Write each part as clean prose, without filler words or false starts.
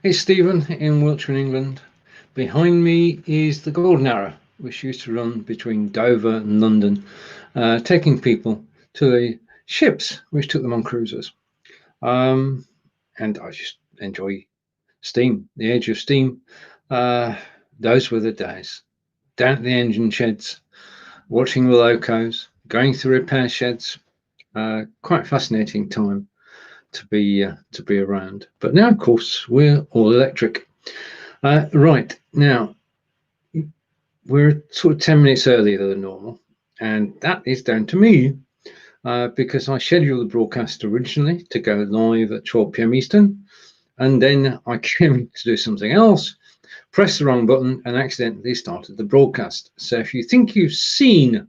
It's Stephen in Wiltshire, England. Behind me is the Golden Arrow, which used to run between Dover and London, taking people to the ships which took them on cruises. And I just enjoy steam, the age of steam. Those were the days. Down at the engine sheds, watching the locos, going through repair sheds. Quite fascinating time to be around. But now, of course, we're all electric. Right now, we're sort of 10 minutes earlier than normal, and that is down to me because I scheduled the broadcast originally to go live at 12 p.m. Eastern, and then I came to do something else, pressed the wrong button, and accidentally started the broadcast. So if you think you've seen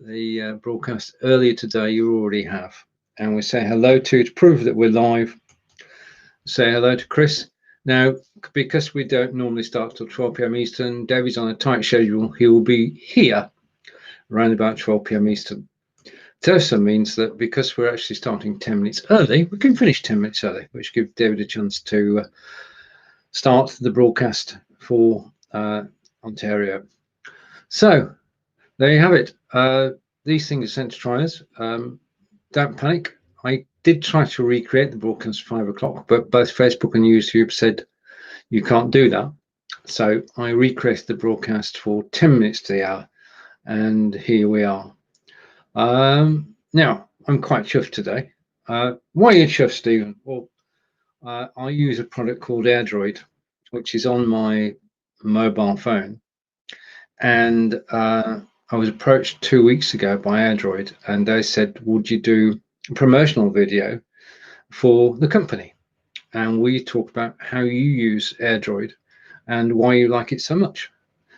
the broadcast earlier today, you already have. And we say hello to prove that we're live. Say hello to Chris. Now, because we don't normally start till 12 p.m. Eastern, David's on a tight schedule. He will be here around about 12 p.m. Eastern. It also means that because we're actually starting 10 minutes early, we can finish 10 minutes early, which gives David a chance to start the broadcast for Ontario. So there you have it. These things are sent to triers. Don't panic. I did try to recreate the broadcast at 5 o'clock, but both Facebook and YouTube said you can't do that. So I recreated the broadcast for 10 minutes to the hour, and here we are. Now, I'm quite chuffed today. Why are you chuffed, Stephen? Well, I use a product called AirDroid, which is on my mobile phone. And I was approached 2 weeks ago by AirDroid, and they said, would you do a promotional video for the company? And we talk about how you use AirDroid and why you like it so much.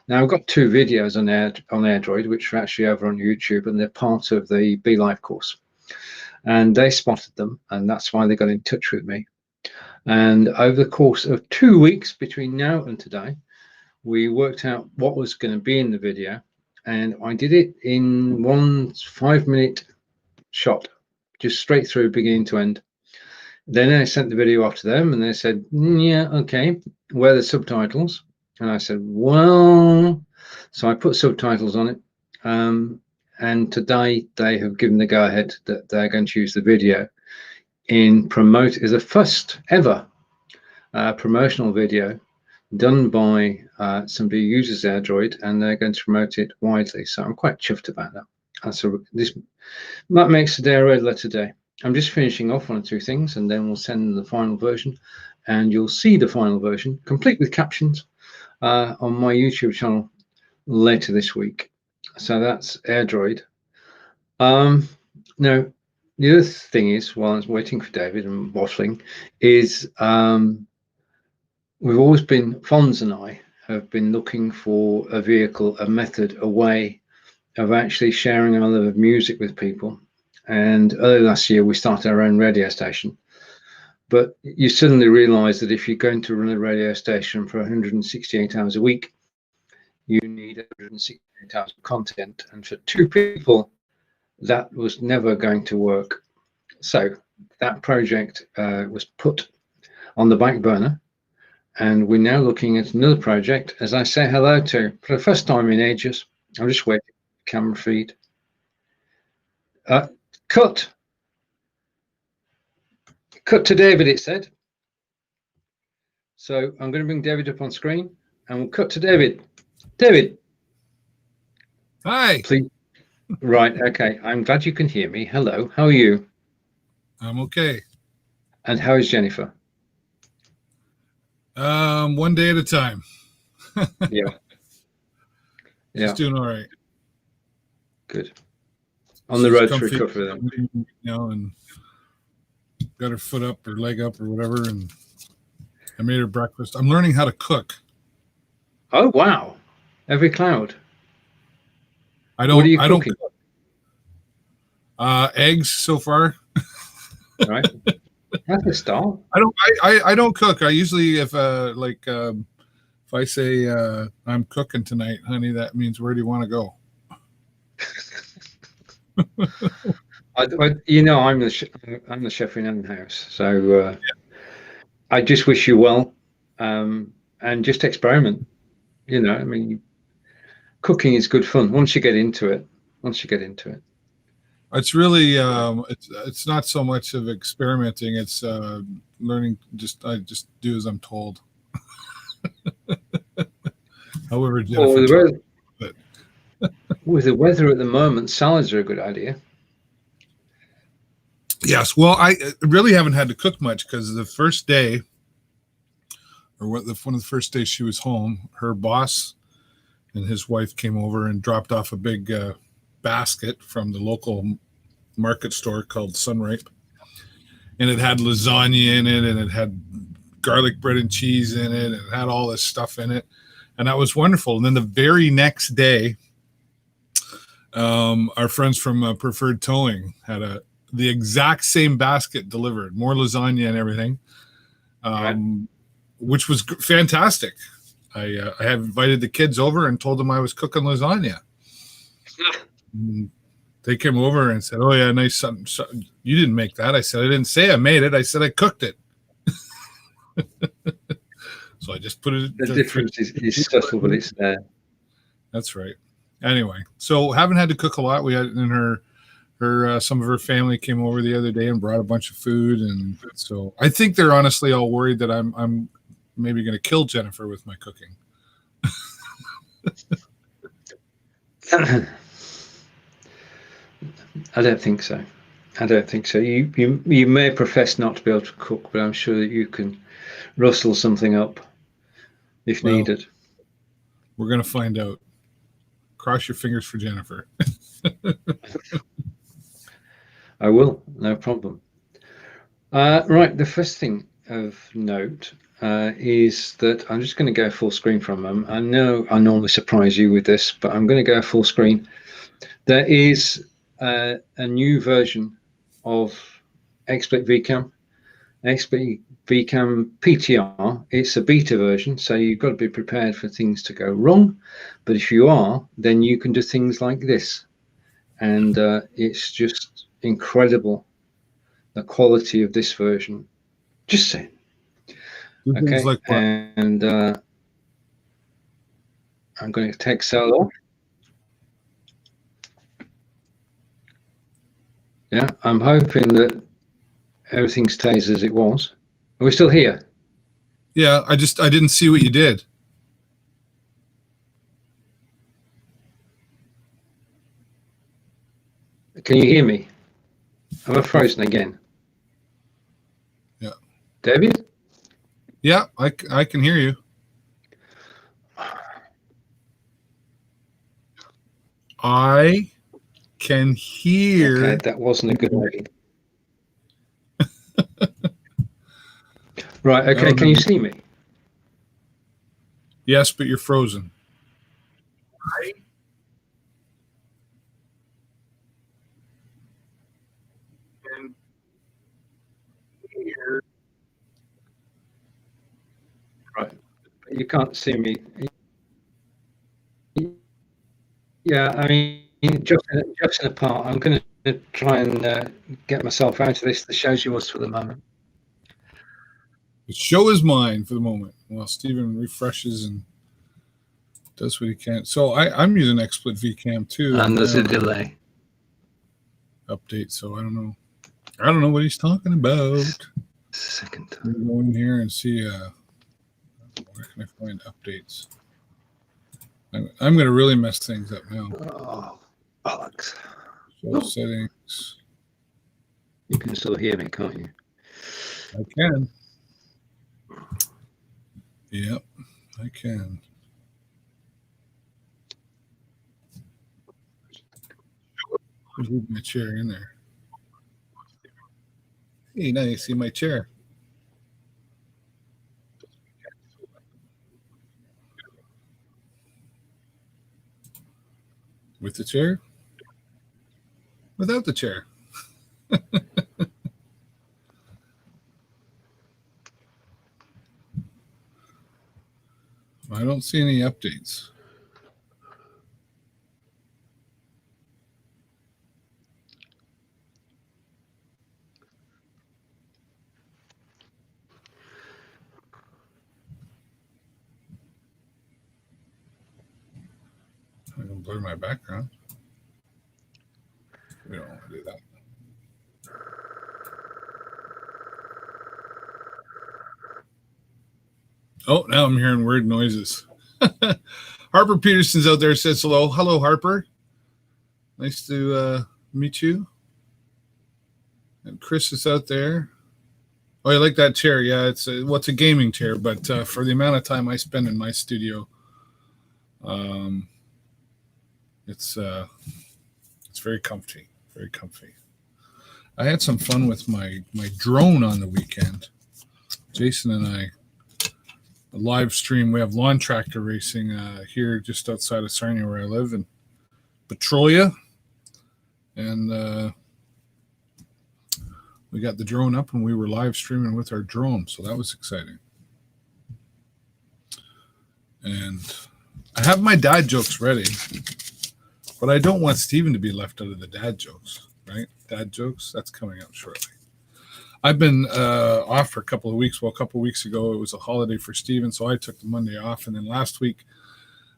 Now, I've got 2 videos on AirDroid, which are actually over on YouTube, and they're part of the Be Live course. And they spotted them, and that's why they got in touch with me. And over the course of 2 weeks between now and today, we worked out what was going to be in the video, and I did it in one 5-minute shot, just straight through beginning to end. Then I sent the video off to them, and they said, yeah, okay, where are the subtitles? And I said, well, so I put subtitles on it. And today they have given the go ahead that they're going to use the video in promote as a first ever promotional video done by somebody who uses AirDroid, and they're going to promote it widely. So I'm quite chuffed about that. So that makes the day a red letter day. I'm just finishing off 1 or 2 things, and then we'll send the final version, and you'll see the final version complete with captions on my YouTube channel later this week. So that's AirDroid. Now, the other thing is, while I was waiting for David and waffling, is we've always been, Fonz and I have been looking for a vehicle, a method, a way of actually sharing our love of music with people. And early last year, we started our own radio station. But you suddenly realize that if you're going to run a radio station for 168 hours a week, you need 168 hours of content. And for 2 people, that was never going to work. So that project was put on the back burner. And we're now looking at another project, as I say hello to, for the first time in ages. I'm just waiting for the camera feed. Cut to David, it said. So I'm going to bring David up on screen, and we'll cut to David. David. Hi. Please. Right, okay. I'm glad you can hear me. Hello, how are you? I'm okay. And how is Jennifer? 1 day at a time. Yeah. She's doing all right. Good. On the road to recovery, then. You know, and got her foot up, her leg up, or whatever, and I made her breakfast. I'm learning how to cook. Oh wow! Every cloud. What are you cooking? Eggs so far. Right. That's a start. I don't cook. I usually if I say I'm cooking tonight, honey, that means where do you want to go? I'm the chef in our house, so I just wish you well, and just experiment. I mean, cooking is good fun once you get into it. It's really it's not so much of experimenting. It's learning. I just do as I'm told. However, Or Jennifer, with the weather at the moment, salads are a good idea. yes. Well, I really haven't had to cook much because the first day, or one of the first days she was home, her boss and his wife came over and dropped off a big basket from the local market store called Sunripe, and it had lasagna in it, and it had garlic bread and cheese in it, and it had all this stuff in it, and that was wonderful. And then the very next day, our friends from Preferred Towing had the exact same basket delivered, more lasagna and everything, Right. which was fantastic. I had invited the kids over and told them I was cooking lasagna. They came over and said, "Oh yeah, nice something. You didn't make that." I said, "I didn't say I made it. I said I cooked it." So I just put it. The difference is subtle, but it's there. That's right. Anyway, so haven't had to cook a lot. We had in her some of her family came over the other day and brought a bunch of food, and so I think they're honestly all worried that I'm maybe going to kill Jennifer with my cooking. I don't think so. You may profess not to be able to cook, but I'm sure that you can rustle something up if needed. We're going to find out. Cross your fingers for Jennifer. I will, no problem. Right, the first thing of note is that I'm just going to go full screen for a moment. I know I normally surprise you with this, but I'm going to go full screen. There is a new version of XSplit VCam, XSplit VCam PTR. It's a beta version, so you've got to be prepared for things to go wrong. But if you are, then you can do things like this. And it's just incredible, the quality of this version. Just saying. Okay, Like and I'm going to take Cell off. Yeah, I'm hoping that everything stays as it was. Are we still here? Yeah, I didn't see what you did. Can you hear me? Am I frozen again? Yeah. David? Yeah, I can hear you. I can hear. Okay, that wasn't a good idea. Right, okay, can you see me? Yes, but you're frozen. I can hear. Right, you can't see me. Yeah, I mean, just in a part, I'm going to try and get myself out of this. The show's yours for the moment. The show is mine for the moment. While Stephen refreshes and does what he can. So I'm using XSplit VCam too. And there's a delay. Update, so I don't know. I don't know what he's talking about. Second time. I'm going in here and see where can I find updates. I'm going to really mess things up now. Oh, bollocks. Show settings. You can still hear me, can't you? I can. Yep, I can. Just leave my chair in there. Hey, now you see my chair. With the chair? Without the chair? I don't see any updates. blur my background. We don't want to do that. Oh, now I'm hearing weird noises. Harper Peterson's out there, says hello. Hello, Harper. Nice to meet you. And Chris is out there. Oh, I like that chair. Yeah, it's a gaming chair, but for the amount of time I spend in my studio, it's very comfy, very comfy. I had some fun with my drone on the weekend. Jason and I live stream. We have lawn tractor racing here just outside of Sarnia where I live in Petrolia, and we got the drone up and we were live streaming with our drone, so that was exciting. And I have my dad jokes ready, but I don't want Steven to be left out of the dad jokes, right? Dad jokes, that's coming up shortly. I've been off for a couple of weeks. Well, a couple of weeks ago, it was a holiday for Steven, so I took the Monday off. And then last week,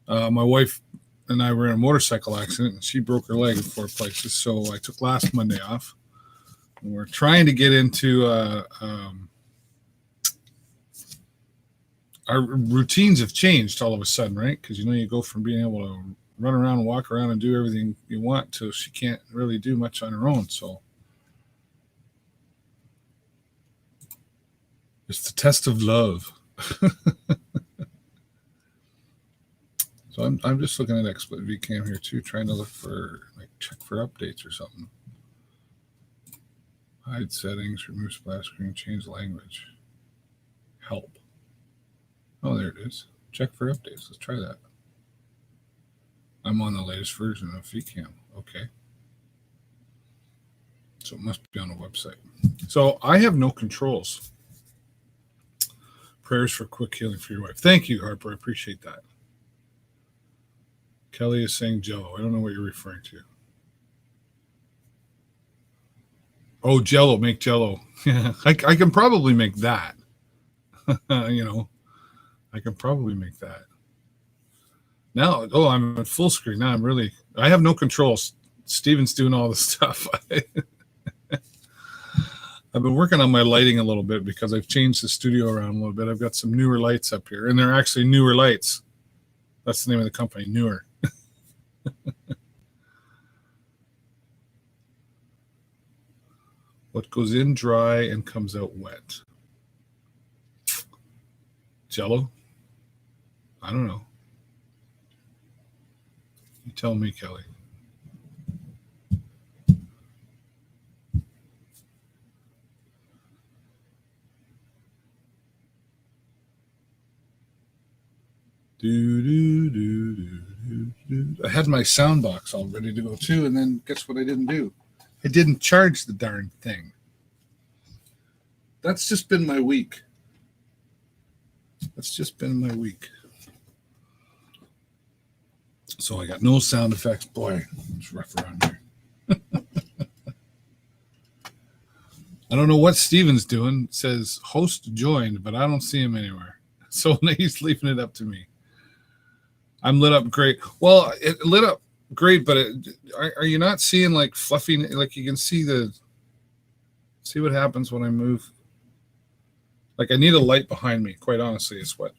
my wife and I were in a motorcycle accident, and she broke her leg in 4 places. So I took last Monday off. And we're trying to get into our routines have changed all of a sudden, right? Because, you go from being able to run around and walk around and do everything you want to she can't really do much on her own. So it's the test of love. So I'm just looking at XSplit VCam here too, trying to look for check for updates or something. Hide settings, remove splash screen, change language. Help. Oh, there it is. Check for updates. Let's try that. I'm on the latest version of VCam. Okay. So it must be on the website. So I have no controls. Prayers for quick healing for your wife. Thank you, Harper. I appreciate that. Kelly is saying Jello. I don't know what you're referring to. Oh, Jello. Make Jello. I can probably make that. I can probably make that. Now, I'm at full screen. Now I have no controls. Steven's doing all the stuff. I've been working on my lighting a little bit because I've changed the studio around a little bit. I've got some newer lights up here, and they're actually newer lights. That's the name of the company, Newer. What goes in dry and comes out wet? Jello? I don't know. You tell me, Kelly. I had my sound box all ready to go too, and then guess what I didn't do? I didn't charge the darn thing. That's just been my week. So I got no sound effects. Boy, it's rough around here. I don't know what Steven's doing. It says host joined, but I don't see him anywhere. So he's leaving it up to me. I'm lit up great. Well, it lit up great, but are you not seeing fluffy? Like you can see what happens when I move. Like I need a light behind me. Quite honestly, is what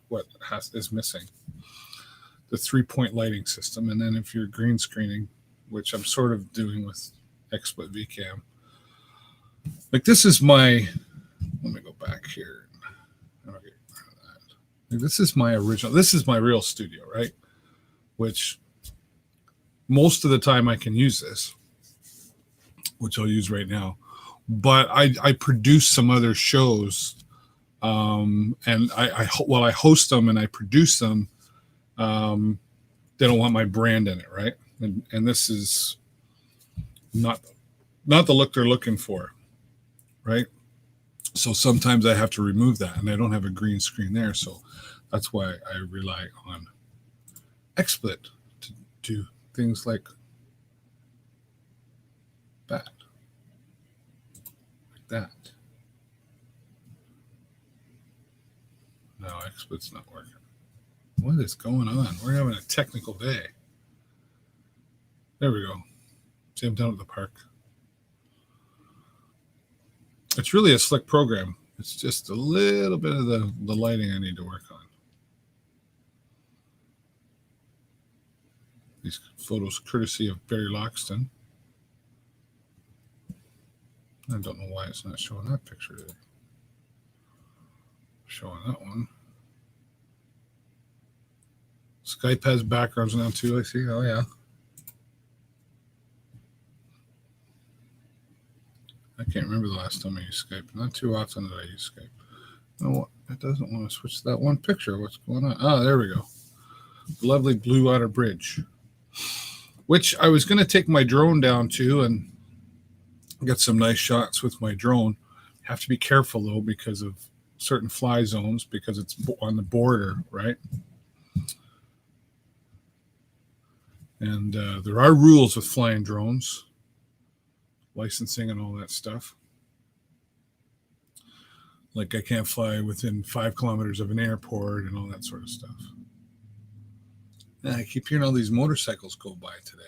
is missing. The 3-point lighting system, and then if you're green screening, which I'm sort of doing with XSplit VCam. Like this is my. Let me go back here. Okay, this is my original. This is my real studio, right? Which most of the time I can use this, which I'll use right now. But I produce some other shows, and I host them and I produce them. They don't want my brand in it, right? And this is not the look they're looking for, right? So sometimes I have to remove that, and I don't have a green screen there, so that's why I rely on XSplit to do things like that, No, XSplit's not working. What is going on? We're having a technical day. There we go. See, I'm down at the park. It's really a slick program. It's just a little bit of the lighting I need to work on. These photos courtesy of Barry Loxton. I don't know why it's not showing that picture there. Showing that one. Skype has backgrounds now too, I see. Oh yeah. I can't remember the last time I used Skype. Not too often that I use Skype. No, it doesn't want to switch to that one picture. What's going on? Oh, there we go. The lovely Blue Water Bridge, which I was going to take my drone down to and get some nice shots with my drone. Have to be careful though because of certain fly zones because it's on the border, right? And there are rules with flying drones, licensing and all that stuff. Like I can't fly within 5 kilometers of an airport and all that sort of stuff. And I keep hearing all these motorcycles go by today.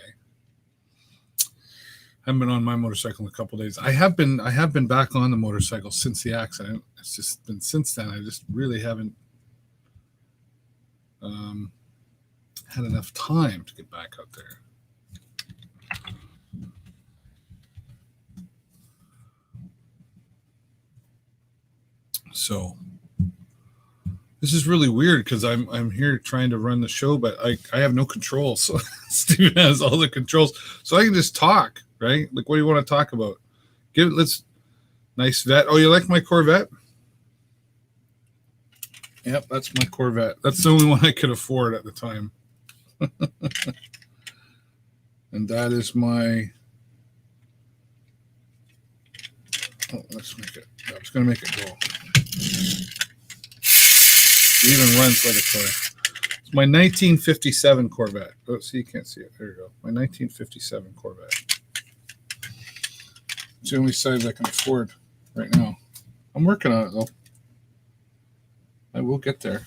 I haven't been on my motorcycle in a couple of days. I have been back on the motorcycle since the accident. It's just been since then. I just really haven't had enough time to get back out there. So this is really weird because I'm here trying to run the show, but I have no control. So Steven has all the controls, so I can just talk, right? Like, what do you want to talk about? Nice vet. Oh, you like my Corvette? Yep, that's my Corvette. That's the only one I could afford at the time. And that is my. Oh, let's make it. I was going to make it go. It even runs like a toy. It's my 1957 Corvette. Oh, see, you can't see it. There you go. My 1957 Corvette. It's the only size I can afford right now. I'm working on it, though. I will get there.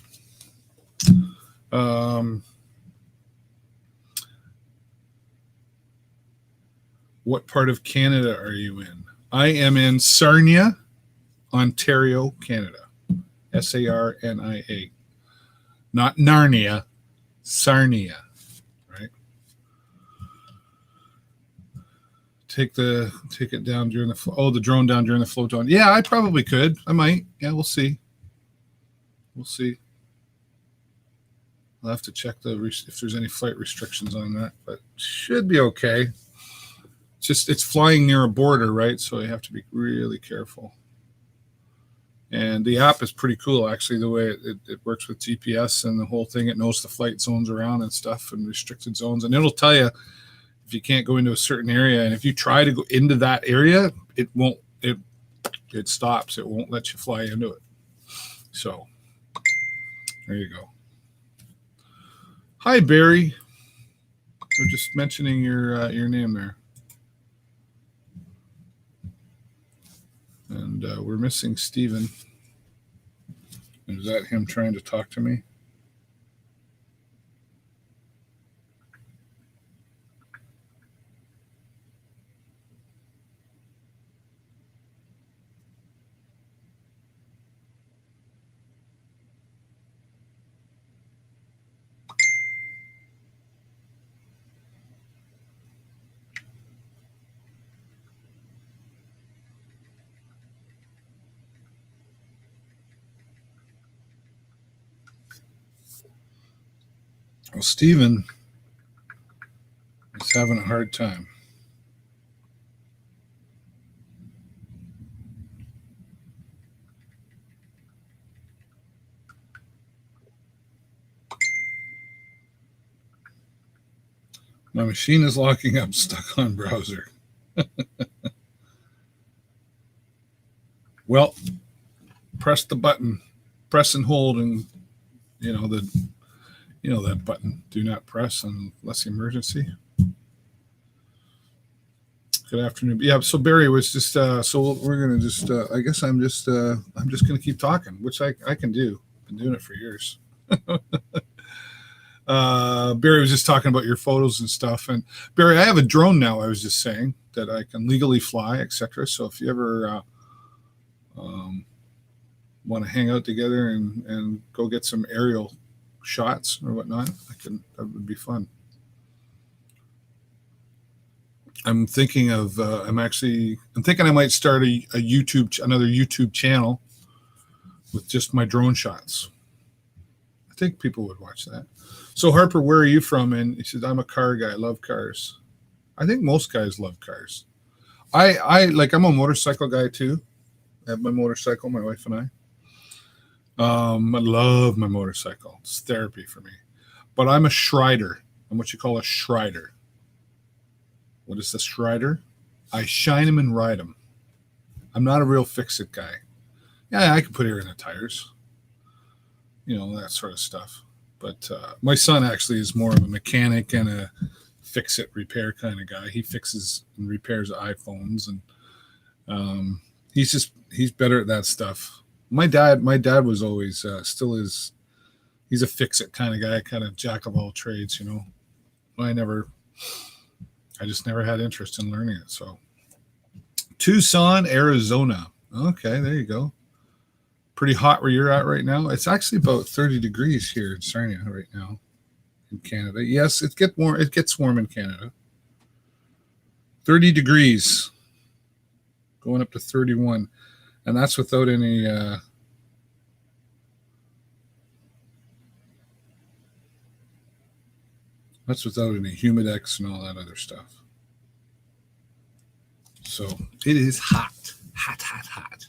What part of Canada are you in? I am in Sarnia, Ontario, Canada. Sarnia. Not Narnia, Sarnia, right? Take it down during the drone down during the float on. Yeah, I probably could. I might. Yeah, we'll see. We'll see. I'll have to check if there's any flight restrictions on that, but should be okay. It's flying near a border, right? So you have to be really careful. And the app is pretty cool, actually, the way it works with GPS and the whole thing. It knows the flight zones around and stuff and restricted zones. And it'll tell you if you can't go into a certain area. And if you try to go into that area, it won't. It stops. It won't let you fly into it. So there you go. Hi, Barry. We're just mentioning your name there. And we're missing Steven. Is that him trying to talk to me? Well, Steven is having a hard time. My machine is locking up, stuck on browser. Well, press the button, press and hold, and that button, do not press unless emergency. Good afternoon. Yeah, so Barry was just so we're gonna just I guess I'm just gonna keep talking, which I can do. Been doing it for years. Barry was just talking about your photos and stuff. And Barry, I have a drone now. I was just saying that I can legally fly, etc. So if you ever want to hang out together and go get some aerial shots or whatnot, that would be fun. I'm thinking I might start another YouTube channel with just my drone shots. I think people would watch that. So Harper, where are you from? And he says, I'm a car guy. I love cars. I think most guys love cars. I'm a motorcycle guy too. I have my motorcycle, my wife and I. I love my motorcycle. It's therapy for me. But I'm a shrider. I'm what you call a shrider. What is a shrider? I shine them and ride them. I'm not a real fix-it guy. Yeah, I can put air in the tires. That sort of stuff. But my son actually is more of a mechanic and a fix-it repair kind of guy. He fixes and repairs iPhones, and he's better at that stuff. My dad was always still is. He's a fix-it kind of guy, kind of jack of all trades. I just never had interest in learning it. So, Tucson, Arizona. Okay, there you go. Pretty hot where you're at right now. It's actually about 30 degrees here in Sarnia right now in Canada. Yes, it gets warm. It gets warm in Canada. 30 degrees, going up to 31, and that's without any. That's without any Humidex and all that other stuff. So it is hot. Hot.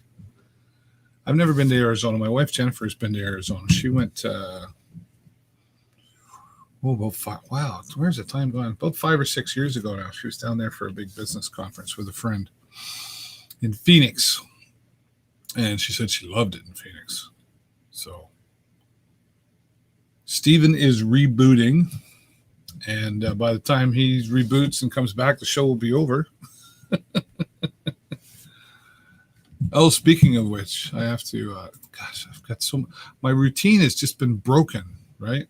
I've never been to Arizona. My wife Jennifer has been to Arizona. She went. Where's the time gone? About 5 or 6 years ago now. She was down there for a big business conference with a friend in Phoenix, and she said she loved it in Phoenix. So Stephen is rebooting, and by the time he reboots and comes back, the show will be over. Oh, speaking of which, I have to, I've got my routine has just been broken, right?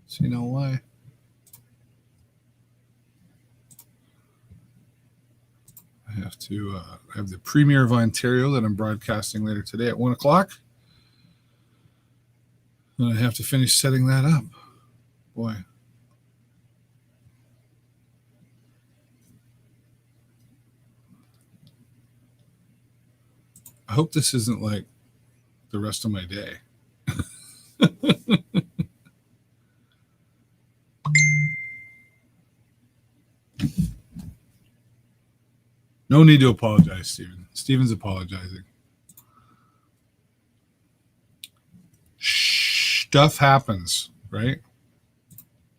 So you know why? I have to have the premiere of Ontario that I'm broadcasting later today at 1 o'clock. And I have to finish setting that up. Boy. I hope this isn't like the rest of my day. No need to apologize, Stephen. Stephen's apologizing. Stuff happens, right?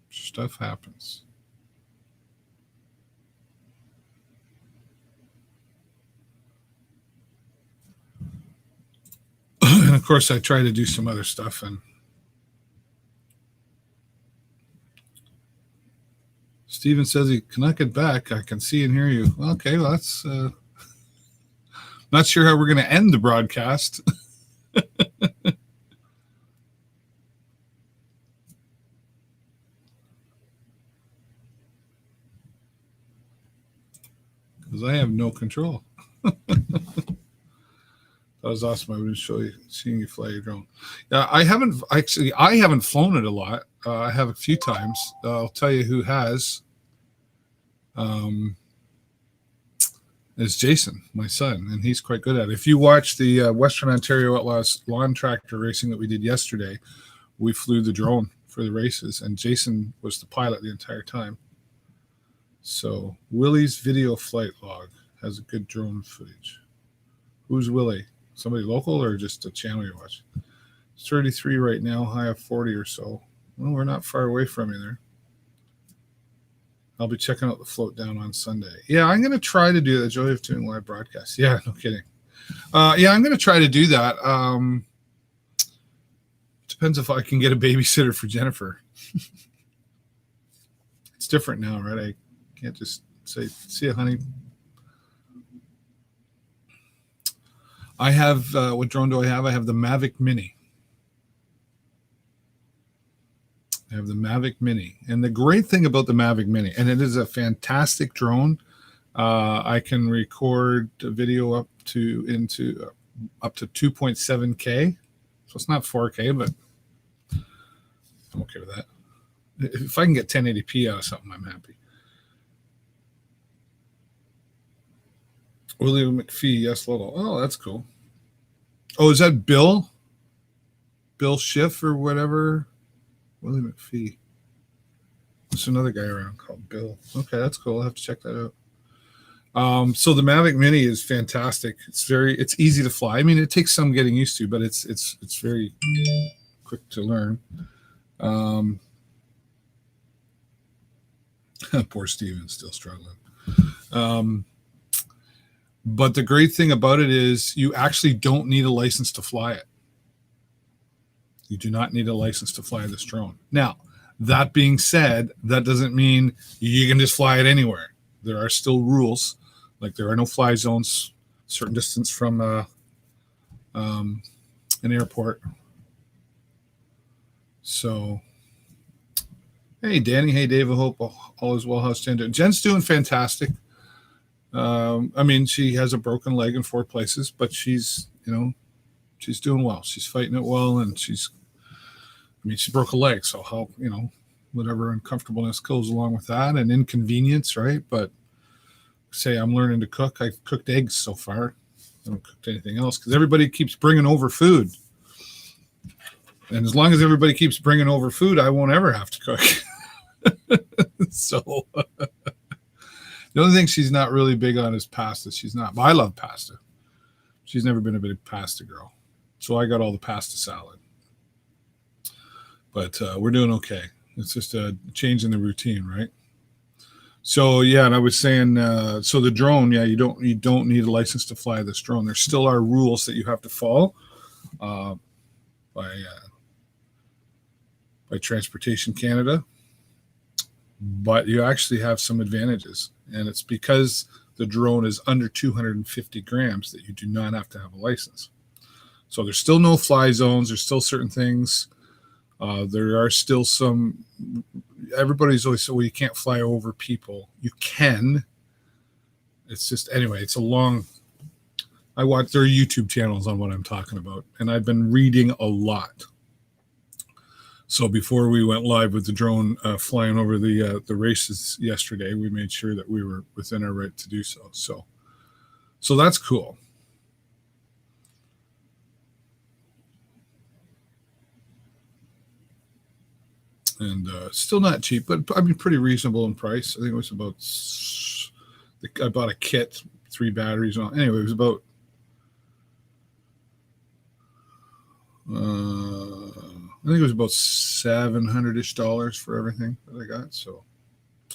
Stuff happens. And of course, I try to do some other stuff. And Stephen says he cannot get back. I can see and hear you. Okay, well, that's not sure how we're going to end the broadcast. Because I have no control. That was awesome. I would show you, seeing you fly your drone. I haven't flown it a lot. I have a few times. I'll tell you who has. Is Jason, my son, and he's quite good at it. If you watch the Western Ontario Outlaws lawn tractor racing that we did yesterday, we flew the drone for the races, and Jason was the pilot the entire time. So Willie's video flight log has a good drone footage. Who's Willie? Somebody local or just a channel you watch? It's 33 right now, high of 40 or so. Well, we're not far away from you there. I'll be checking out the float down on Sunday. Yeah, I'm going to try to do that. Joy of doing live broadcasts. Yeah, no kidding. Yeah, I'm going to try to do that. Depends if I can get a babysitter for Jennifer. It's different now, right? I can't just say, see you, honey. I have, what drone do I have? I have the Mavic Mini. I have the Mavic Mini. And the great thing about the Mavic Mini, and it is a fantastic drone. I can record a video up to 2.7K. So it's not 4K, but I'm okay with that. If I can get 1080p out of something, I'm happy. William McPhee, yes, little. Oh, that's cool. Oh, is that Bill? Bill Schiff or whatever? William McPhee. There's another guy around called Bill. Okay, that's cool. I'll have to check that out. So the Mavic Mini is fantastic. It's easy to fly. I mean, it takes some getting used to, but it's very quick to learn. Poor Steven's still struggling. But the great thing about it is you actually don't need a license to fly it. You do not need a license to fly this drone. Now, that being said, that doesn't mean you can just fly it anywhere. There are still rules, like there are no fly zones, certain distance from an airport. So, hey, Danny. Hey, Dave. I hope all is well. How's Jen doing? Jen's doing fantastic. I mean, she has a broken leg in 4 places, but she's doing well. She's fighting it well, and she broke a leg, so how, whatever uncomfortableness goes along with that and inconvenience, right? But say I'm learning to cook. I've cooked eggs so far. I haven't cooked anything else because everybody keeps bringing over food. And as long as everybody keeps bringing over food, I won't ever have to cook. So the only thing she's not really big on is pasta. She's not, but I love pasta. She's never been a big pasta girl. So I got all the pasta salad. But we're doing okay. It's just a change in the routine, right? So yeah, and I was saying, so the drone, yeah, you don't need a license to fly this drone. There still are rules that you have to follow by Transportation Canada, but you actually have some advantages, and it's because the drone is under 250 grams that you do not have to have a license. So there's still no fly zones. There's still certain things. There are still some. Everybody's always said, well, you can't fly over people. You can. It's just, anyway, it's a long. I watch their YouTube channels on what I'm talking about, and I've been reading a lot. So before we went live with the drone flying over the races yesterday, we made sure that we were within our right to do so. So that's cool. And still not cheap, but I mean pretty reasonable in price. I think it was about. I bought a kit, 3 batteries. Anyway, it was about. I think it was about $700-ish for everything that I got. So,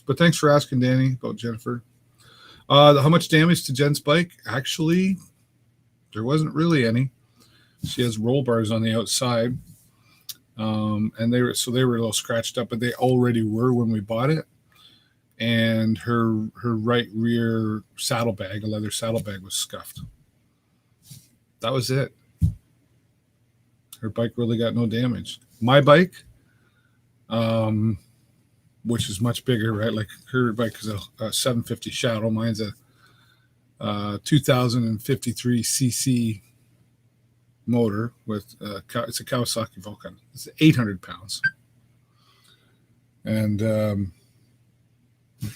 but thanks for asking, Danny, about Jennifer. How much damage to Jen's bike? Actually, there wasn't really any. She has roll bars on the outside, and they were a little scratched up, but they already were when we bought it. And her right rear saddlebag, a leather saddlebag, was scuffed. That was it. Her bike really got no damage. My bike, which is much bigger, right? Like her bike is a 750 Shadow. Mine's a 2053 cc motor with it's a Kawasaki Vulcan. It's 800 pounds. And it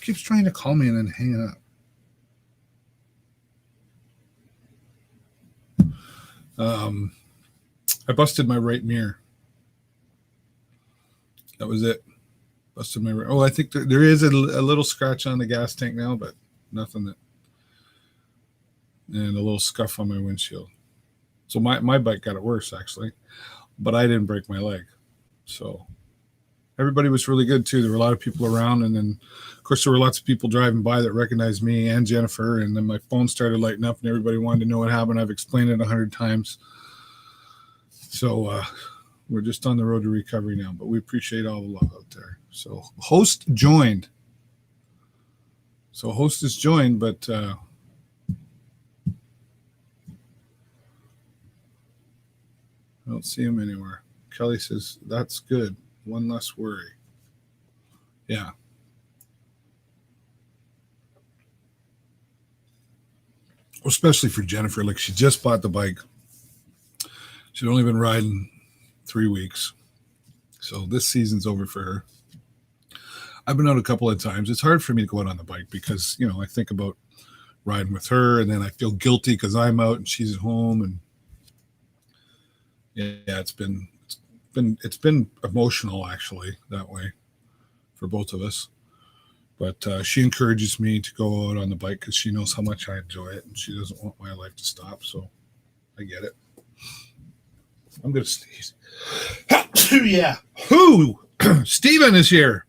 keeps trying to call me and then hanging up. I busted my right mirror. That was it. Busted my right. Oh, I think there is a little scratch on the gas tank now, but nothing that. And a little scuff on my windshield. So my bike got it worse, actually. But I didn't break my leg. So everybody was really good, too. There were a lot of people around. And then, of course, there were lots of people driving by that recognized me and Jennifer. And then my phone started lighting up and everybody wanted to know what happened. I've explained it 100 times. So we're just on the road to recovery now, but we appreciate all the love out there. So host joined. So host is joined, but I don't see him anywhere. Kelly says, that's good. One less worry. Yeah. Especially for Jennifer, like she just bought the bike. She'd only been riding 3 weeks. So this season's over for her. I've been out a couple of times. It's hard for me to go out on the bike because, I think about riding with her and then I feel guilty because I'm out and she's at home. And yeah, it's been emotional actually that way for both of us. But she encourages me to go out on the bike because she knows how much I enjoy it and she doesn't want my life to stop. So I get it. I'm going to sneeze. Yeah. Who? Steven is here.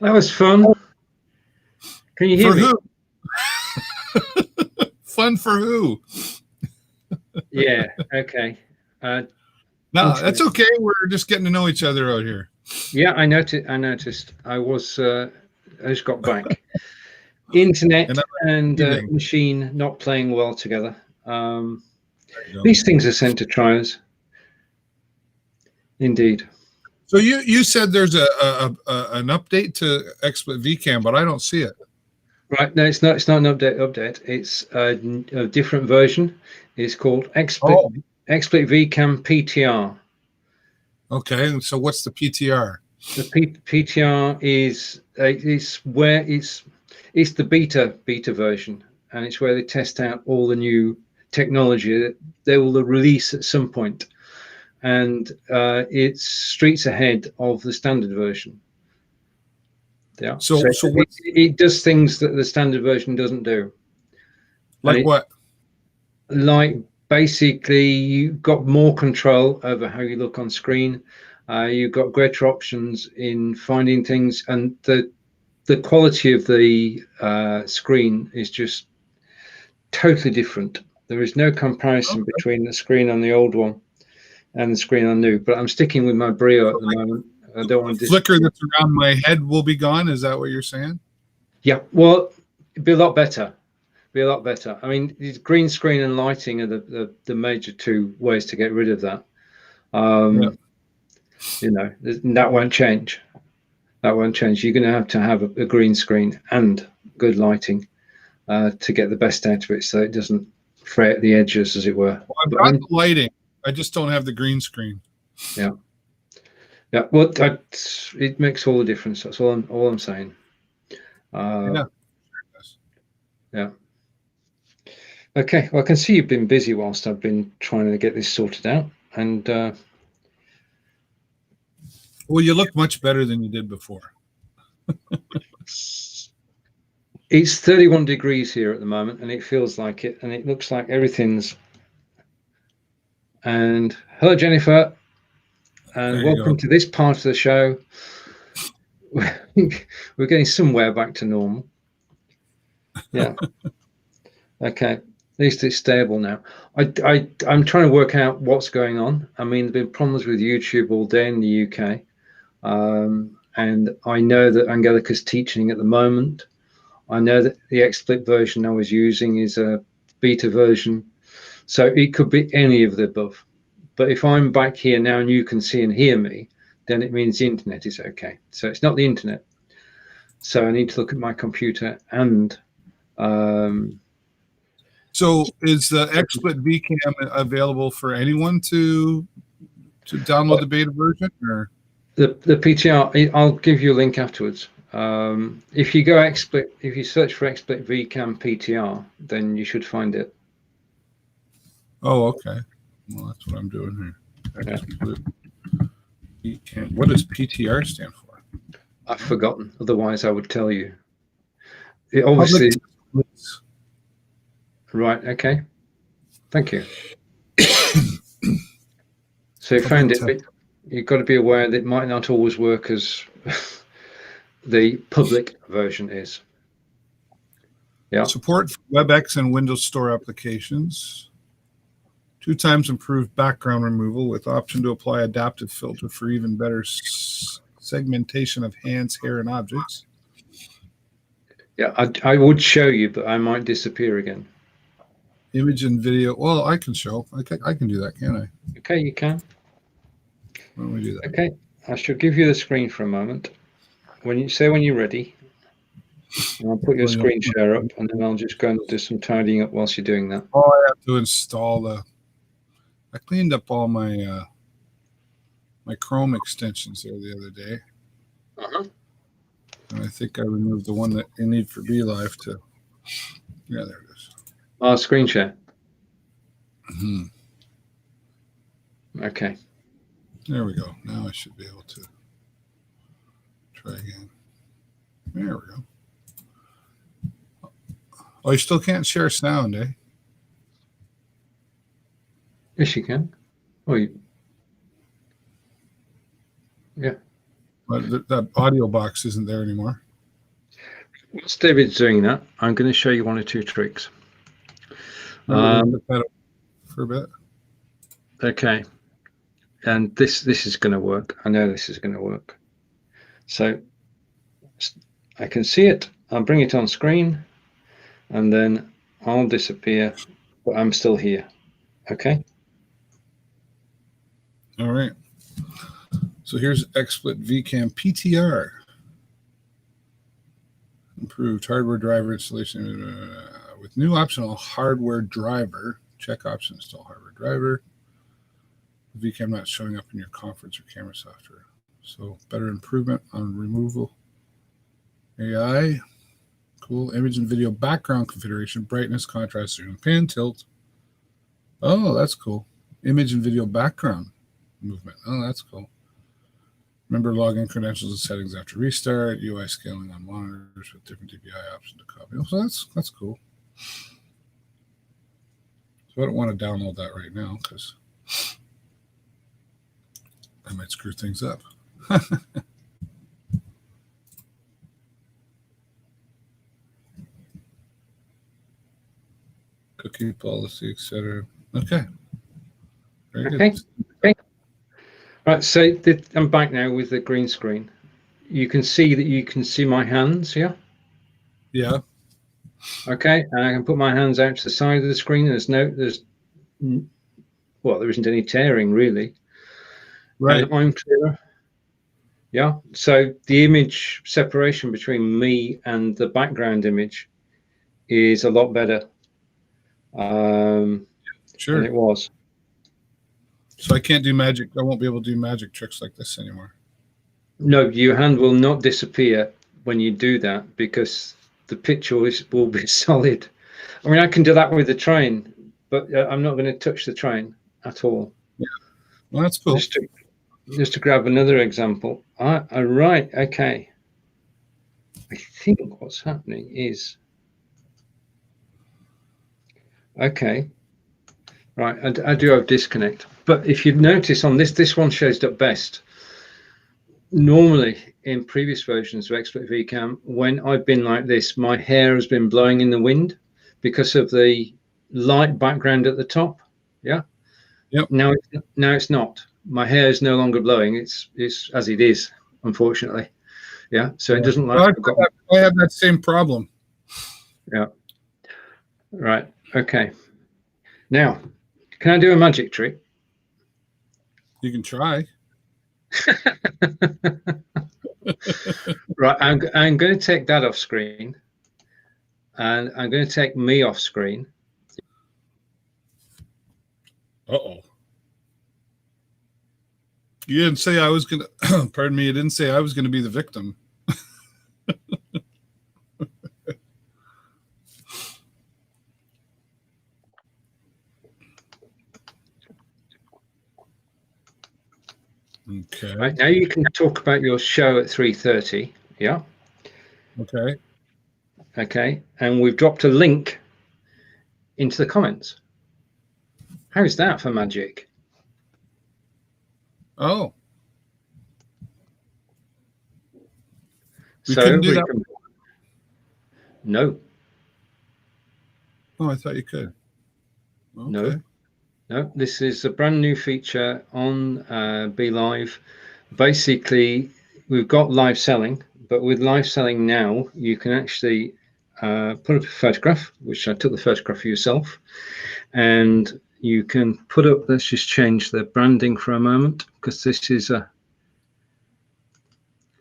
That was fun. Can you hear me? Who? Fun for who? Yeah. Okay. No, that's okay. We're just getting to know each other out here. Yeah, I noticed. I just got back. Internet and machine not playing well together. These things are sent to try us. Indeed. So you said there's an update to XSplit VCam, but I don't see it. Right. No, it's not an update. It's a different version. It's called XSplit VCam PTR. Okay. So what's the PTR? The PTR is it's the beta version, and it's where they test out all the new technology that they will release at some point, and it's streets ahead of the standard version. Yeah. So it does things that the standard version doesn't do. Like what? Like basically, you've got more control over how you look on screen. You've got greater options in finding things, and the quality of the screen is just totally different. There is no comparison between the screen on the old one and the screen on new. But I'm sticking with my Brio at the moment. I don't want to flicker that's around my head will be gone. Is that what you're saying? Yeah. Well, it'd be a lot better. I mean, green screen and lighting are the major two ways to get rid of that. That won't change. You're going to have a green screen and good lighting to get the best out of it, so it doesn't fray at the edges, as it were. Well, I've got the lighting. I just don't have the green screen. Yeah. Yeah. Well, it makes all the difference. That's all I'm saying. Yeah. Okay. Well, I can see you've been busy whilst I've been trying to get this sorted out, and. Well, you look much better than you did before. It's 31 degrees here at the moment, and it feels like it, and it looks like everything's. And hello, Jennifer, and welcome to this part of the show. We're getting somewhere back to normal. Yeah. Okay. At least it's stable now. I'm trying to work out what's going on. I mean, there've been problems with YouTube all day in the UK. And I know that Angelica's teaching at the moment. I know that the XSplit version I was using is a beta version. So it could be any of the above. But if I'm back here now and you can see and hear me, then it means the internet is okay. So it's not the internet. So I need to look at my computer and... So is the XSplit VCam available for anyone to download the beta version? Or the PTR, I'll give you a link afterwards. If you go XSplit, if you search for XSplit VCam PTR, then you should find it. Oh, okay. Well, that's what I'm doing here. VCam. What does PTR stand for? I've forgotten. Otherwise, I would tell you. It obviously. Right. Okay. Thank you. So you found it. But you've got to be aware that it might not always work as the public version is. Yeah. Support for WebEx and Windows Store applications. 2 times improved background removal with option to apply adaptive filter for even better segmentation of hands, hair, and objects. Yeah, I would show you, but I might disappear again. Image and video. Well, I can show. I can do that, can't I? Okay, you can. Why don't we do that? Okay, I shall give you the screen for a moment. When you're ready, and I'll put your screen share up, and then I'll just go and do some tidying up whilst you're doing that. Oh, I have to install I cleaned up all my my Chrome extensions there the other day. And I think I removed the one that you need for BeLive to. Yeah, there it is. Oh, screen share. Mm-hmm. Okay. There we go. Now I should be able to try again. There we go. Oh, you still can't share sound, eh? Yes, you can. Oh, yeah. But that audio box isn't there anymore. Whilst David's doing that, I'm going to show you one or two tricks. Put that up for a bit. Okay. And this is going to work. I know this is going to work. So I can see it. I'll bring it on screen, and then I'll disappear, but I'm still here. Okay. All right. So here's XSplit VCam PTR. Improved hardware driver installation with new optional hardware driver. Check option install hardware driver. VCam not showing up in your conference or camera software. So better improvement on removal. AI. Cool. Image and video background configuration. Brightness, contrast, zoom, pan, tilt. Oh, that's cool. Image and video background movement. Oh, that's cool. Remember login credentials and settings after restart. UI scaling on monitors with different DPI options to copy. So that's cool. So I don't want to download that right now because I might screw things up. Cookie policy, etc. Okay. Very Okay. good. Okay. Right. So I'm back now with the green screen. You can see that you can see my hands. Yeah. Yeah. Okay. And I can put my hands out to the side of the screen. There isn't any tearing really. Right. And I'm clearer. Yeah. So the image separation between me and the background image is a lot better Sure. than it was. So I can't do magic. I won't be able to do magic tricks like this anymore. No, your hand will not disappear when you do that because the picture will be solid. I mean, I can do that with the train, but I'm not going to touch the train at all. Yeah. Well, that's cool. Just to grab another example. Right. Okay. I think what's happening is, okay. Right. I do have disconnect, but if you notice on this one shows up best. Normally in previous versions of XSplit VCam, when I've been like this, my hair has been blowing in the wind because of the light background at the top. Yeah. Yep. Now it's not. My hair is no longer blowing. It's as it is, unfortunately. Yeah. So it doesn't like. I have that same problem. Yeah. Right. Okay. Now, can I do a magic trick? You can try. Right. I'm going to take that off screen, and I'm going to take me off screen. Uh-oh. You didn't say I was going to, pardon me, you didn't say I was going to be the victim. Okay. Right, now you can talk about your show at 3:30. Yeah. Okay. Okay. And we've dropped a link into the comments. How's that for magic? Oh. We So couldn't do that. No. Oh, I thought you could. Okay. No, this is a brand new feature on BeLive. Basically, we've got live selling, but with live selling now, you can actually put up a photograph, which I took the photograph for yourself, and you can put up, let's just change the branding for a moment, because this is a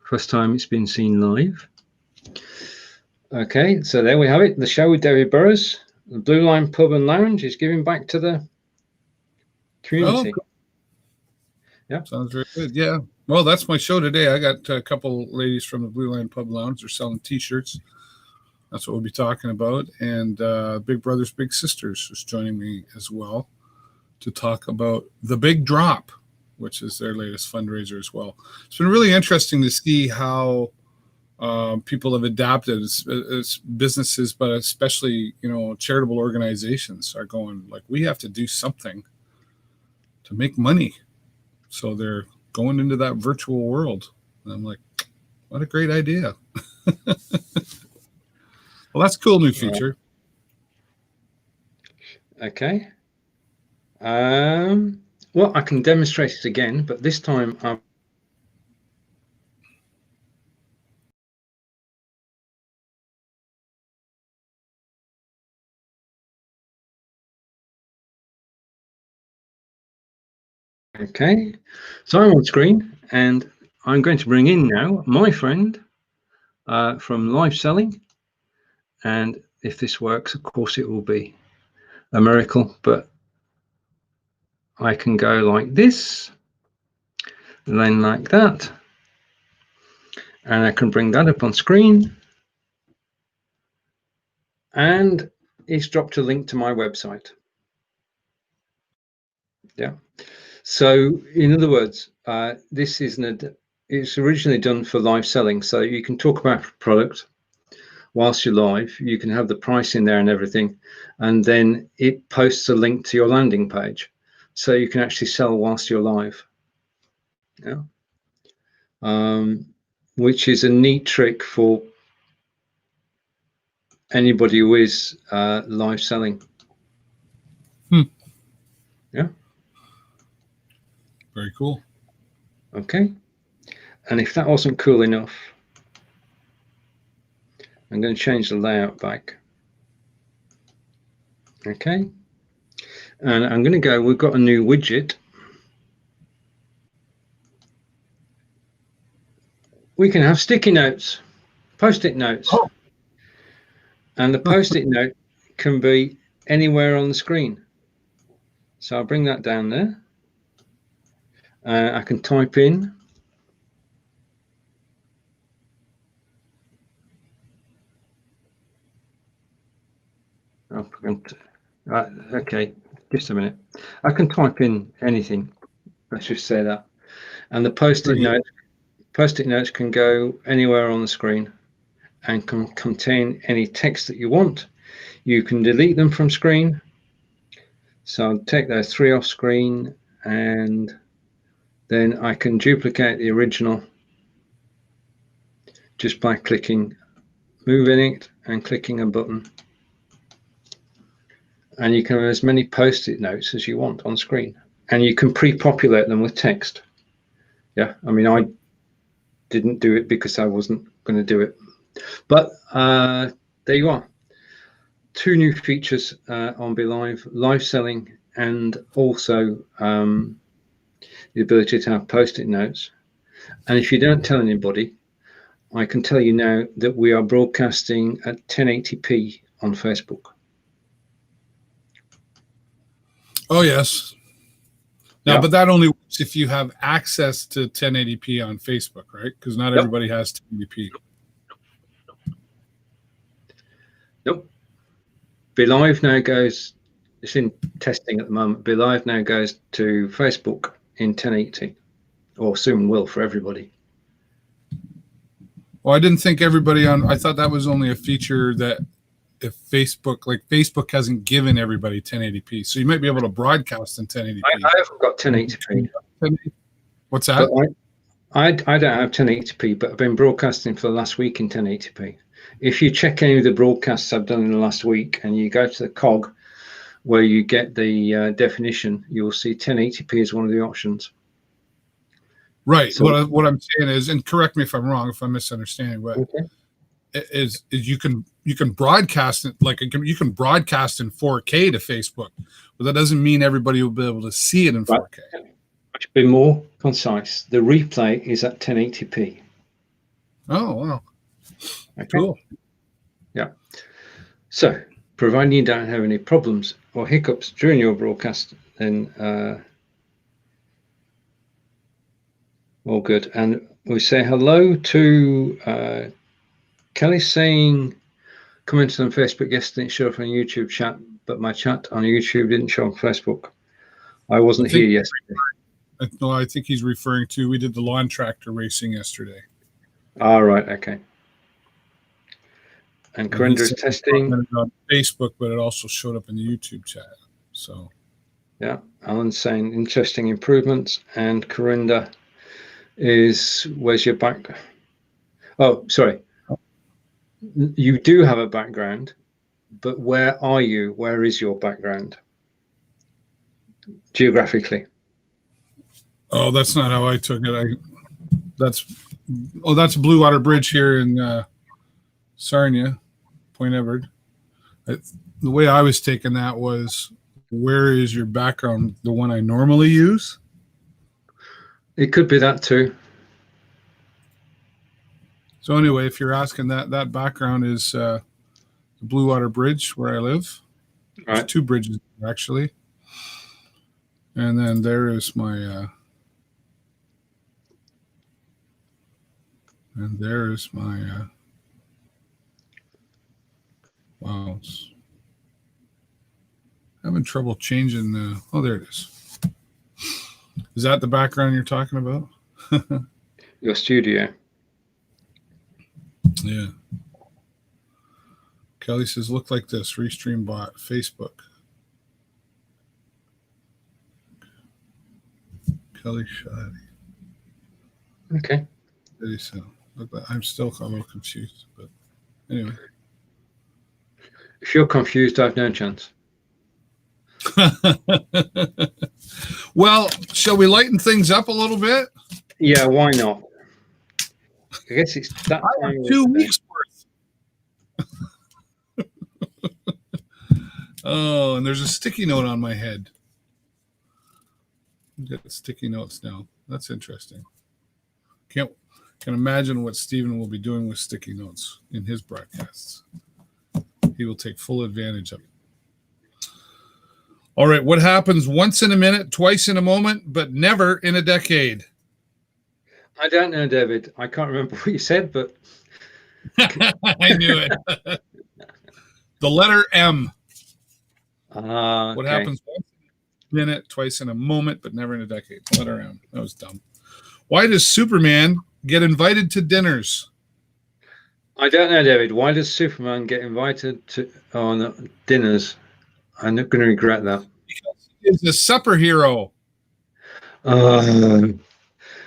first time it's been seen live. Okay, so there we have it. The show with David Burrows. The Blue Line Pub and Lounge is giving back to the community. Oh, yeah, sounds very good. Yeah. Well, that's my show today. I got a couple ladies from the Blue Line Pub Lounge. They're selling T-shirts. That's what we'll be talking about. And Big Brothers Big Sisters is joining me as well to talk about The Big Drop, which is their latest fundraiser as well. It's been really interesting to see how people have adapted as businesses, but especially, charitable organizations are going, like, we have to do something to make money. So they're going into that virtual world. And I'm like, what a great idea. Well, that's a cool new feature. Okay. Well, I can demonstrate it again, but this time I'm okay. So I'm on screen, and I'm going to bring in now my friend from Live Selling. And if this works, of course, it will be a miracle, but I can go like this, and then like that, and I can bring that up on screen, and it's dropped a link to my website. Yeah. So in other words, this it's originally done for live selling. So you can talk about a product whilst you're live, you can have the price in there and everything, and then it posts a link to your landing page. So you can actually sell whilst you're live. Yeah. Which is a neat trick for anybody who is live selling. Yeah. Very cool. Okay. And if that wasn't cool enough, I'm going to change the layout back. Okay. And I'm going to go, we've got a new widget. We can have sticky notes, post-it notes. Oh. And the post-it note can be anywhere on the screen. So I'll bring that down there. I can type in. Okay, just a minute. I can type in anything. Let's just say that. And the post-it notes can go anywhere on the screen and can contain any text that you want. You can delete them from screen. So I'll take those 3 off screen, and then I can duplicate the original just by moving it and clicking a button. And you can have as many post-it notes as you want on screen, and you can pre-populate them with text. Yeah, I mean, I didn't do it because I wasn't going to do it, but there you are. 2 new features on Be live selling, and also the ability to have post-it notes. And if you don't tell anybody, I can tell you now that we are broadcasting at 1080p on Facebook. Oh, yes. Now, yeah. But that only works if you have access to 1080p on Facebook, right? Because not everybody has 1080p. Nope. Be Live now goes, it's in testing at the moment. Be Live now goes to Facebook in 1080, or soon will for everybody. Well, I didn't think everybody I thought that was only a feature that if Facebook hasn't given everybody 1080p, so you might be able to broadcast in 1080p. I haven't got 1080p. What's that? I don't have 1080p, but I've been broadcasting for the last week in 1080p. If you check any of the broadcasts I've done in the last week, and you go to the cog where you get the definition, you'll see 1080p is one of the options. Right. So, what I'm saying is, and correct me if I'm wrong, if I'm misunderstanding, but okay. is you can broadcast it, like you can broadcast in 4K to Facebook, but that doesn't mean everybody will be able to see it in 4K. To be more concise, the replay is at 1080p. Oh, wow. Okay. Cool. Yeah. So, providing you don't have any problems or hiccups during your broadcast, then all good. And we say hello to Kelly saying, commented on Facebook yesterday, it showed up on YouTube chat, but my chat on YouTube didn't show on Facebook. I wasn't here yesterday. No, I think he's referring to, we did the lawn tractor racing yesterday. All right, okay. And Corinda is testing on Facebook, but it also showed up in the YouTube chat. So, yeah, Alan's saying interesting improvements, and Corinda is, where's your back? Oh, sorry. You do have a background, but where are you? Where is your background geographically? Oh, that's not how I took it. That's Blue Water Bridge here in Sarnia, Point Edward. The way I was taking that was, where is your background? The one I normally use? It could be that too. So anyway, if you're asking that background is the Blue Water Bridge where I live. There's two bridges actually. And then there is my wow, having trouble changing the, oh, there it is. Is that the background you're talking about? Your studio. Yeah. Kelly says, look like this, Restream bot, Facebook. Kelly Shadi. Okay. I'm still a little confused, but anyway. If you're confused, I've no chance. Well, shall we lighten things up a little bit? Yeah, why not? I guess it's that time. 2 weeks worth. Oh, and there's a sticky note on my head. Got sticky notes now. That's interesting. Can imagine what Stephen will be doing with sticky notes in his broadcasts. He will take full advantage of it. All right, what happens once in a minute, twice in a moment, but never in a decade? I don't know, David. I can't remember what you said, but I knew it. The letter M. What happens once in a minute, twice in a moment, but never in a decade? Letter M. That was dumb. Why does Superman get invited to dinners? I don't know, David. Why does Superman get invited to on dinners? I'm not going to regret that. Because he's a supper hero.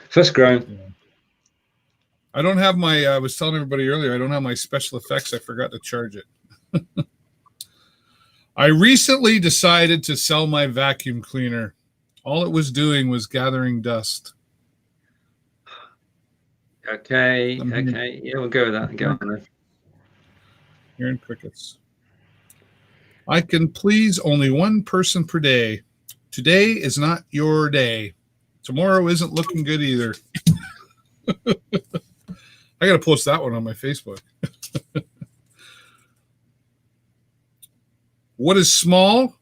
First grown. Yeah. I don't have my, I was telling everybody earlier, I don't have my special effects. I forgot to charge it. I recently decided to sell my vacuum cleaner. All it was doing was gathering dust. Okay. Yeah, we'll go with that. Go on then. Hearing crickets. I can please only one person per day. Today is not your day. Tomorrow isn't looking good either. I got to post that one on my Facebook. What is small,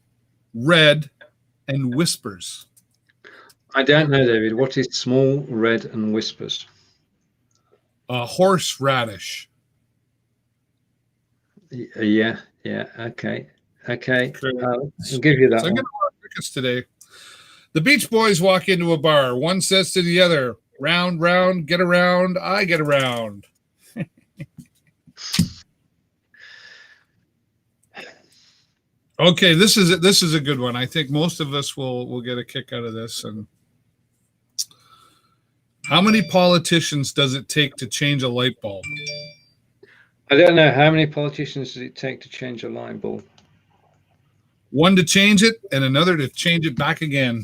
red, and whispers? I don't know, David. What is small, red, and whispers? Horseradish. Yeah. Okay. I'll give you that. So I'm getting a lot of crickets today. The Beach Boys walk into a bar. One says to the other, "Round, round, get around. I get around." Okay, this is a good one. I think most of us will get a kick out of this. And how many politicians does it take to change a light bulb? I don't know. How many politicians does it take to change a light bulb? One to change it and another to change it back again.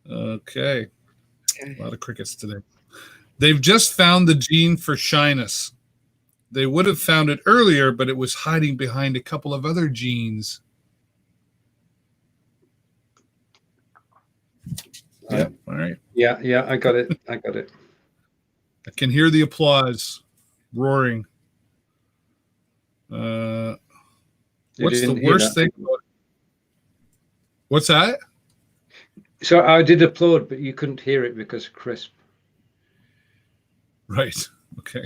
Okay. A lot of crickets today. They've just found the gene for shyness. They would have found it earlier, but it was hiding behind a couple of other genes. Yeah. All right. Yeah, I got it. I got it. I can hear the applause roaring. What's the worst thing about it? What's that? So I did applaud, but you couldn't hear it because of crisp. Right. Okay.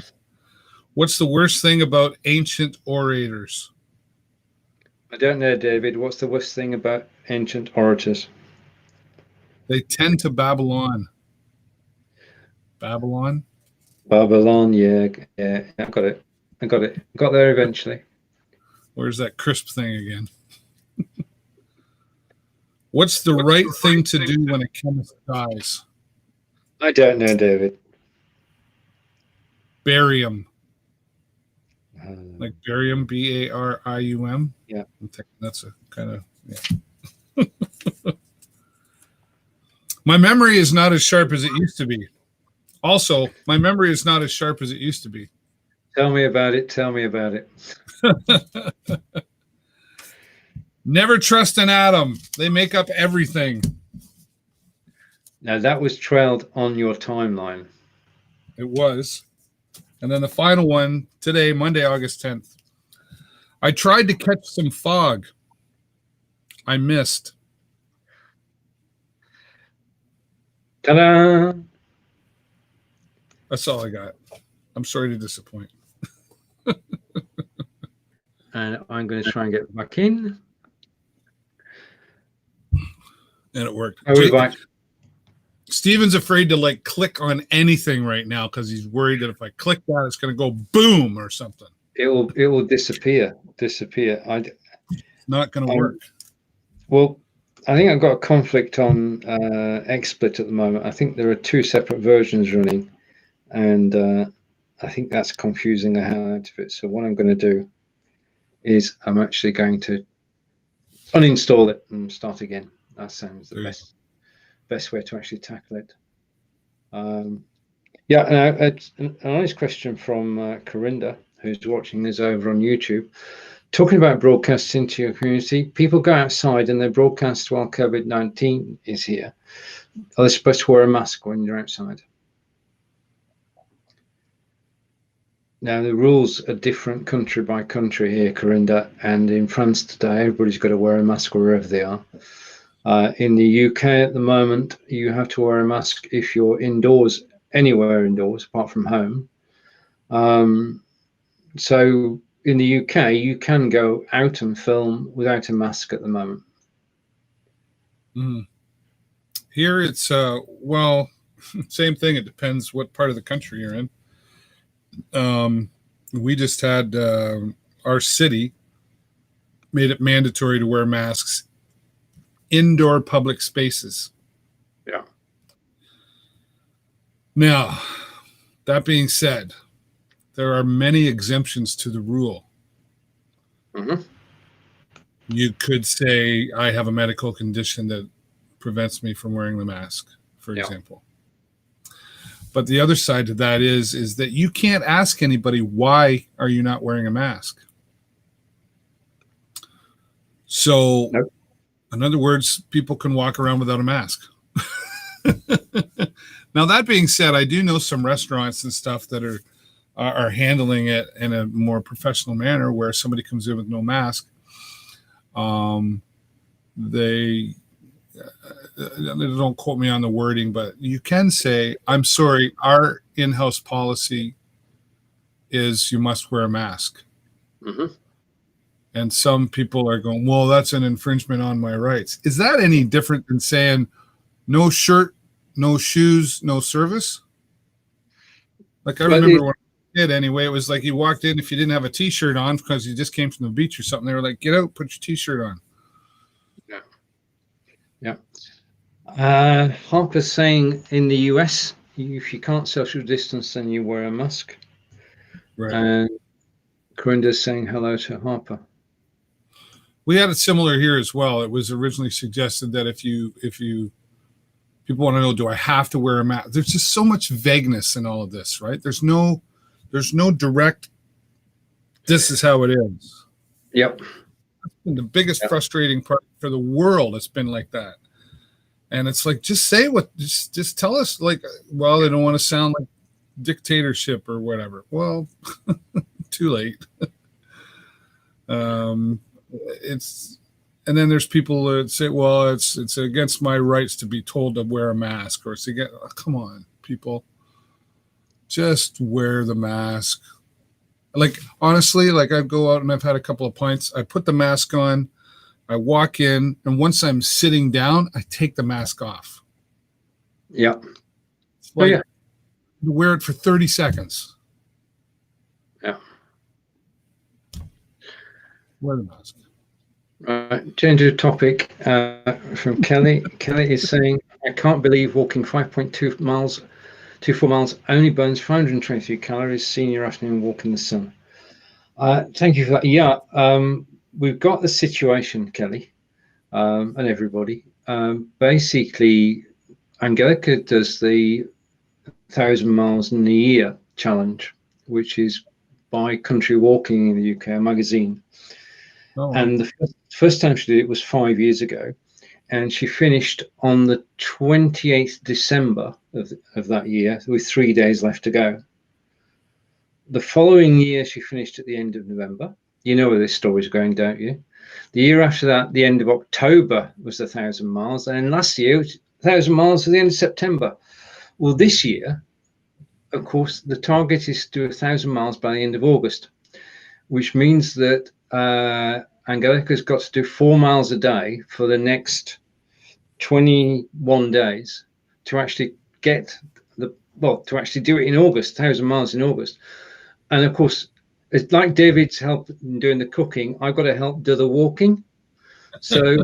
What's the worst thing about ancient orators? I don't know, David. What's the worst thing about ancient orators? They tend to Babylon. Babylon? Babylon, yeah, I got it. I got it. Got there eventually. Where's that crisp thing again? What's the right thing to do when a chemist dies? I don't know, David. Barium. Like barium, Barium. Yeah. That's a kind of, yeah. My memory is not as sharp as it used to be. Also, my memory is not as sharp as it used to be. Tell me about it. Tell me about it. Never trust an atom. They make up everything. Now, that was trailed on your timeline. It was. And then the final one today, Monday, August 10th. I tried to catch some fog. I missed. Ta-da! That's all I got. I'm sorry to disappoint. And I'm going to try and get back in. And it worked. Are we back? Steven's afraid to like click on anything right now because he's worried that if I click that, it's going to go boom or something. It will disappear. Not going to work. Well, I think I've got a conflict on XSplit at the moment. I think there are two separate versions running, and I think that's confusing the hell out of it. So what I'm going to do is I'm actually going to uninstall it and start again. That sounds the best way to actually tackle it. Yeah, it's a nice question from Corinda, who's watching this over on YouTube. Talking about broadcasting to your community, people go outside and they broadcast while COVID-19 is here. Are they supposed to wear a mask when you're outside? Now, the rules are different country by country here, Corinda, and in France today, everybody's got to wear a mask wherever they are. In the UK at the moment, you have to wear a mask if you're indoors, anywhere indoors, apart from home. So in the UK, you can go out and film without a mask at the moment. Here it's, well, same thing. It depends what part of the country you're in. We just had our city made it mandatory to wear masks indoor public spaces. Yeah. Now, that being said, there are many exemptions to the rule. Mm-hmm. You could say, I have a medical condition that prevents me from wearing the mask, for example. But the other side to that is that you can't ask anybody, why are you not wearing a mask? So, in other words, people can walk around without a mask. Now, that being said, I do know some restaurants and stuff that are handling it in a more professional manner where somebody comes in with no mask. They don't quote me on the wording, but you can say, I'm sorry, our in-house policy is you must wear a mask. Mm-hmm. And some people are going, well, that's an infringement on my rights. Is that any different than saying no shirt, no shoes, no service? Like I remember when I was a kid anyway, it was like you walked in, if you didn't have a T-shirt on because you just came from the beach or something, they were like, get out, put your T-shirt on. Yeah. Harper's saying in the US, if you can't social distance, then you wear a mask. Right. And Corinda's saying hello to Harper. We had it similar here as well. It was originally suggested that if you people want to know, do I have to wear a mask? There's just so much vagueness in all of this, right? There's no direct, this is how it is. Yep. That's been the biggest frustrating part for the world. It's been like that. And it's like, just say just tell us, like, well, they don't want to sound like dictatorship or whatever. Well, too late. It's, and then there's people that say, well, it's against my rights to be told to wear a mask, or it's against, oh, come on, people, just wear the mask. Like, honestly, like, I go out and I've had a couple of pints, I put the mask on, I walk in, and once I'm sitting down, I take the mask off. Yeah. Like, you wear it for 30 seconds. Yeah. Wear the mask. Right. Change of topic from Kelly. Kelly is saying, I can't believe walking 5.2 miles, 24 miles only burns 523 calories. Senior afternoon walk in the sun. Thank you for that. Yeah. We've got the situation, Kelly, and everybody. Basically, Angelica does the 1,000 miles in a year challenge, which is by Country Walking in the UK, a magazine. Oh. And the first time she did it was 5 years ago, and she finished on the 28th December of that year with 3 days left to go. The following year, she finished at the end of November. You know where this story is going, don't you? The year after that, the end of October was the 1,000 miles. And then last year, 1,000 miles to the end of September. Well, this year, of course, the target is to do 1,000 miles by the end of August, which means that Angelica's got to do 4 miles a day for the next 21 days to actually get to actually do it in August, 1,000 miles in August. And of course, it's like David's help in doing the cooking. I've got to help do the walking. So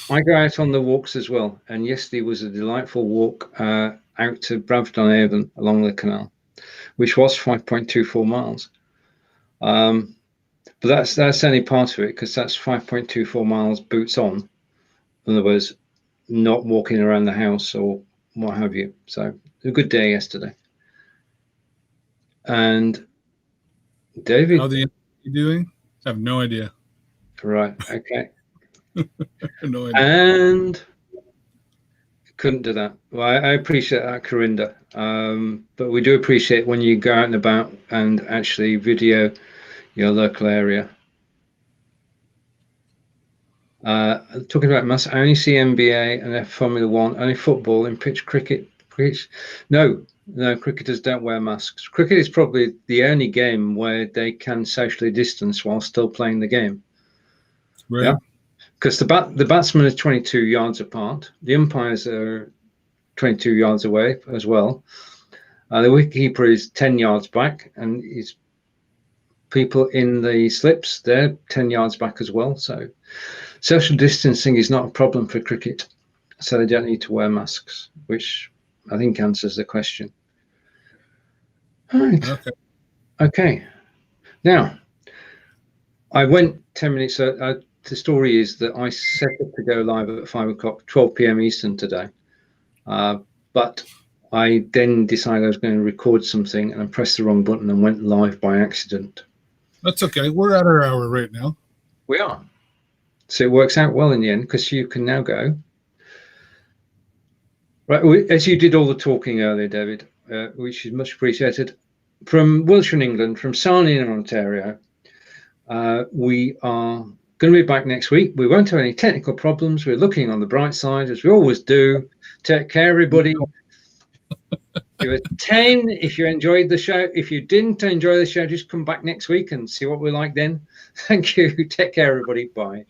I go out on the walks as well. And yesterday was a delightful walk out to Bradford-on-Avon along the canal, which was 5.24 miles. But that's only part of it, because that's 5.24 miles boots on. In other words, not walking around the house or what have you. So a good day yesterday. And David, how are you doing? I have no idea. Right. Okay. No idea. And couldn't do that. Well, I appreciate that, Corinda. But we do appreciate when you go out and about and actually video your local area. Talking about mass, I only see NBA and F Formula One, only football and pitch cricket. No, cricketers don't wear masks. Cricket is probably the only game where they can socially distance while still playing the game. Right. Yeah, because the batsmen are 22 yards apart. The umpires are 22 yards away as well. The wicketkeeper is 10 yards back, and his people in the slips, they're 10 yards back as well. So social distancing is not a problem for cricket. So they don't need to wear masks, which I think answers the question. All right. Okay. Now, I went 10 minutes. The story is that I set up to go live at 5 o'clock, 12 p.m. Eastern today. But I then decided I was going to record something, and I pressed the wrong button and went live by accident. That's okay. We're at our hour right now. We are. So it works out well in the end, because you can now go. Right, as you did all the talking earlier, David, which is much appreciated. From Wiltshire in England, from Sarnia in Ontario, we are going to be back next week. We won't have any technical problems. We're looking on the bright side, as we always do. Take care, everybody. Give it 10 if you enjoyed the show. If you didn't enjoy the show, just come back next week and see what we're like then. Thank you. Take care, everybody. Bye.